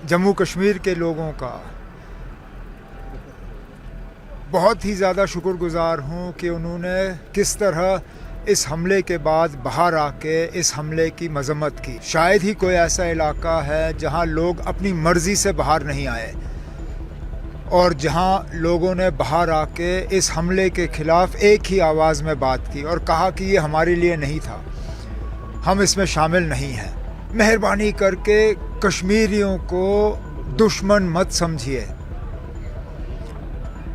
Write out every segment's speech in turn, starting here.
जम्मू कश्मीर के लोगों का बहुत ही ज़्यादा शुक्रगुज़ार हूँ कि उन्होंने किस तरह इस हमले के बाद बाहर आके इस हमले की मजम्मत की। शायद ही कोई ऐसा इलाका है जहाँ लोग अपनी मर्ज़ी से बाहर नहीं आए और जहाँ लोगों ने बाहर आके इस हमले के ख़िलाफ़ एक ही आवाज़ में बात की और कहा कि ये हमारे लिए नहीं था, हम इसमें शामिल नहीं हैं। मेहरबानी करके कश्मीरियों को दुश्मन मत समझिए,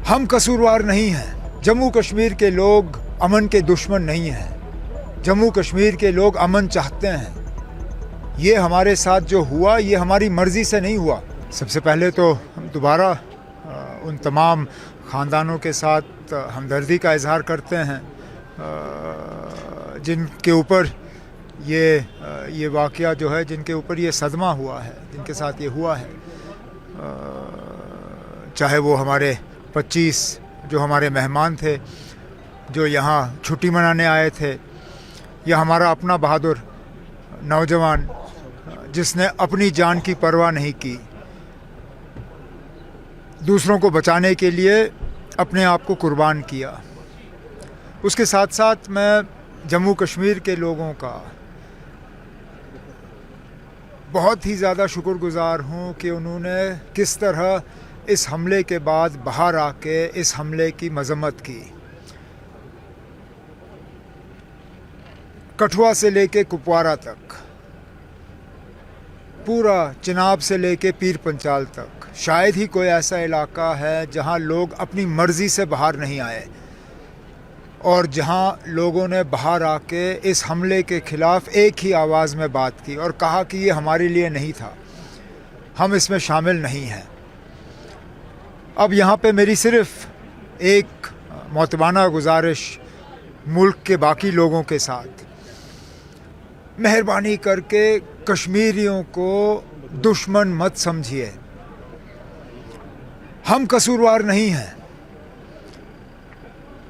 हम कसूरवार नहीं हैं। जम्मू कश्मीर के लोग अमन के दुश्मन नहीं हैं। जम्मू कश्मीर के लोग अमन चाहते हैं। ये हमारे साथ जो हुआ ये हमारी मर्ज़ी से नहीं हुआ। सबसे पहले तो हम दोबारा उन तमाम ख़ानदानों के साथ हमदर्दी का इजहार करते हैं जिनके ऊपर ये वाक़या जो है, जिनके ऊपर ये सदमा हुआ है, जिनके साथ ये हुआ है। चाहे वो हमारे 25 जो हमारे मेहमान थे जो यहाँ छुट्टी मनाने आए थे, या हमारा अपना बहादुर नौजवान जिसने अपनी जान की परवाह नहीं की, दूसरों को बचाने के लिए अपने आप को कुर्बान किया। उसके साथ साथ मैं जम्मू कश्मीर के लोगों का बहुत ही ज़्यादा शुक्रगुज़ार हूँ कि उन्होंने किस तरह इस हमले के बाद बाहर आके इस हमले की मजम्मत की। कठुआ से लेके कुपवारा तक, पूरा चिनाब से लेके पीर पंचाल तक, शायद ही कोई ऐसा इलाका है जहाँ लोग अपनी मर्ज़ी से बाहर नहीं आए और जहाँ लोगों ने बाहर आके इस हमले के ख़िलाफ़ एक ही आवाज़ में बात की और कहा कि ये हमारे लिए नहीं था, हम इसमें शामिल नहीं हैं। अब यहाँ पे मेरी सिर्फ़ एक मोतबाना गुजारिश मुल्क के बाकी लोगों के साथ, मेहरबानी करके कश्मीरियों को दुश्मन मत समझिए, हम कसूरवार नहीं हैं।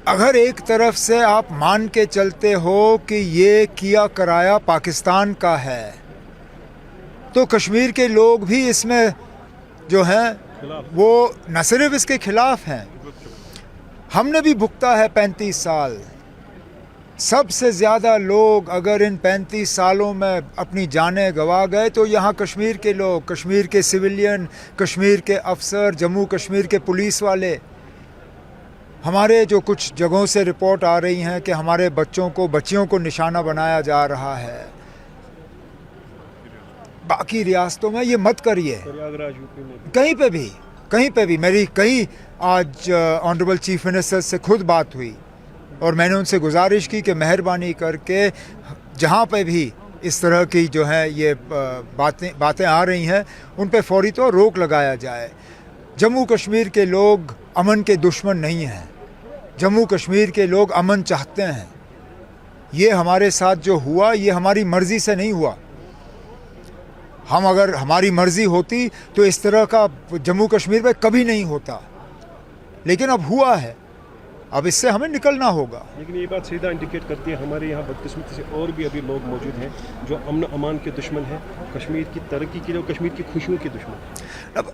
अगर एक तरफ से आप मान के चलते हो कि ये किया कराया पाकिस्तान का है, तो कश्मीर के लोग भी इसमें जो हैं वो न सिर्फ इसके खिलाफ हैं, हमने भी भुगता है 35 साल। सबसे ज़्यादा लोग अगर इन 35 सालों में अपनी जानें गंवा गए तो यहाँ कश्मीर के लोग, कश्मीर के सिविलियन, कश्मीर के अफसर, जम्मू कश्मीर के पुलिस वाले। हमारे जो कुछ जगहों से रिपोर्ट आ रही हैं कि हमारे बच्चियों को निशाना बनाया जा रहा है। बाकी रियासतों में ये मत करिए, कहीं पे भी मेरी कई आज ऑनरेबल चीफ मिनिस्टर से खुद बात हुई और मैंने उनसे गुजारिश की कि मेहरबानी करके जहाँ पे भी इस तरह की जो है ये बातें आ रही हैं उन पे फौरी तौर रोक लगाया जाए। जम्मू कश्मीर के लोग अमन के दुश्मन नहीं हैं। जम्मू कश्मीर के लोग अमन चाहते हैं। ये हमारे साथ जो हुआ ये हमारी मर्ज़ी से नहीं हुआ। अगर हमारी मर्ज़ी होती तो इस तरह का जम्मू कश्मीर में कभी नहीं होता, लेकिन अब हुआ है, अब इससे हमें निकलना होगा। लेकिन ये बात सीधा इंडिकेट करती है हमारे यहाँ बदकिस्मती से और भी अभी लोग मौजूद हैं जो अमन अमान के दुश्मन हैं, कश्मीर की तरक्की के लिए, कश्मीर की खुशियों के दुश्मन। अब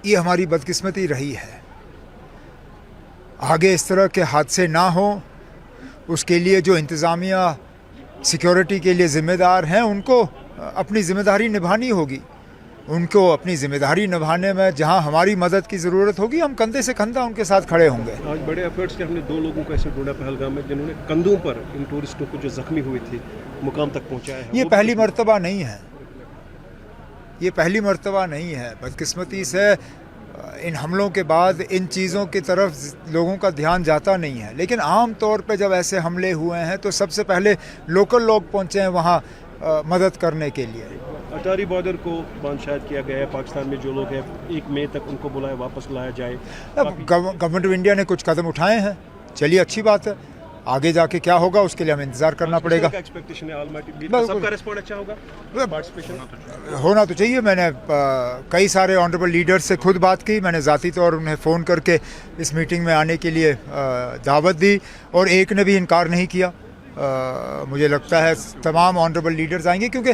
ये हमारी बदकिस्मती रही है। आगे इस तरह के हादसे ना हो, उसके लिए जो इंतज़ामिया सिक्योरिटी के लिए ज़िम्मेदार हैं उनको अपनी ज़िम्मेदारी निभानी होगी। उनको अपनी ज़िम्मेदारी निभाने में जहां हमारी मदद की ज़रूरत होगी, हम कंधे से कंधा उनके साथ खड़े होंगे। आज बड़े एफर्ट्स के हमने 2 लोगों को ऐसे ढूंढा पहलगाम में जिन्होंने कंधों पर इन टूरिस्टों को जो ज़ख्मी हुए थे मुकाम तक पहुंचाया है। ये पहली मर्तबा नहीं है, ये पहली मर्तबा नहीं है। बदकिस्मती से इन हमलों के बाद इन चीज़ों की तरफ लोगों का ध्यान जाता नहीं है, लेकिन आम तौर पे जब ऐसे हमले हुए हैं तो सबसे पहले लोकल लोग पहुँचे हैं वहाँ मदद करने के लिए। अटारी बॉर्डर को बंद शायद किया गया है, पाकिस्तान में जो लोग हैं 1 मई तक उनको बुलाया वापस लाया जाए। अब गवर्नमेंट ऑफ इंडिया ने कुछ कदम उठाए हैं, चलिए अच्छी बात है। आगे जाके क्या होगा उसके लिए हमें इंतजार करना पड़ेगा। सबका रिस्पॉन्स अच्छा होगा, पार्टिसिपेशन होना तो चाहिए। मैंने कई सारे ऑनरेबल लीडर से खुद बात की, मैंने ज़ाती तौर उन्हें फ़ोन करके इस मीटिंग में आने के लिए दावत दी और एक ने भी इनकार नहीं किया। मुझे लगता है तमाम ऑनरेबल लीडर्स आएंगे, क्योंकि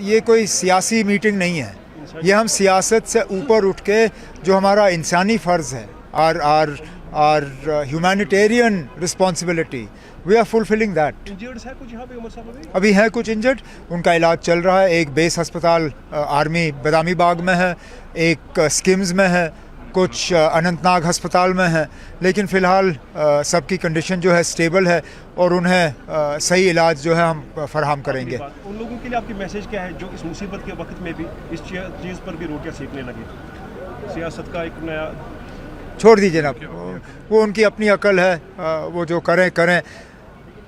ये कोई सियासी मीटिंग नहीं है, ये हम सियासत से ऊपर उठ के जो हमारा इंसानी फ़र्ज़ है और humanitarian responsibility, we are fulfilling that. Injureds है कुछ यहाँ पे उमर साहब अभी हैं कुछ इंजर्ड, उनका इलाज चल रहा है। एक बेस अस्पताल आर्मी बदामी बाग में है, एक स्किम्स में है, कुछ अनंतनाग अस्पताल में है, लेकिन फ़िलहाल सबकी कंडीशन जो है स्टेबल है और उन्हें सही इलाज जो है हम फराहम करेंगे। उन लोगों के लिए आपकी मैसेज क्या है जो इस मुसीबत के वक्त में भी इस चीज़ पर भी रोटियां सेकने लगे? सियासत का एक नया छोड़ दीजिए ना, वो उनकी अपनी अकल है, वो जो करें।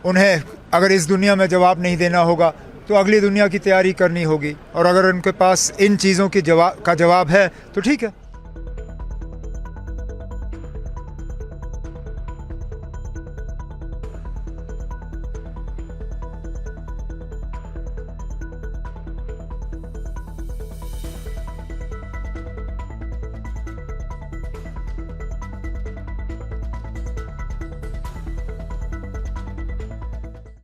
उन्हें अगर इस दुनिया में जवाब नहीं देना होगा तो अगली दुनिया की तैयारी करनी होगी, और अगर उनके पास इन चीज़ों की जवाब है तो ठीक है।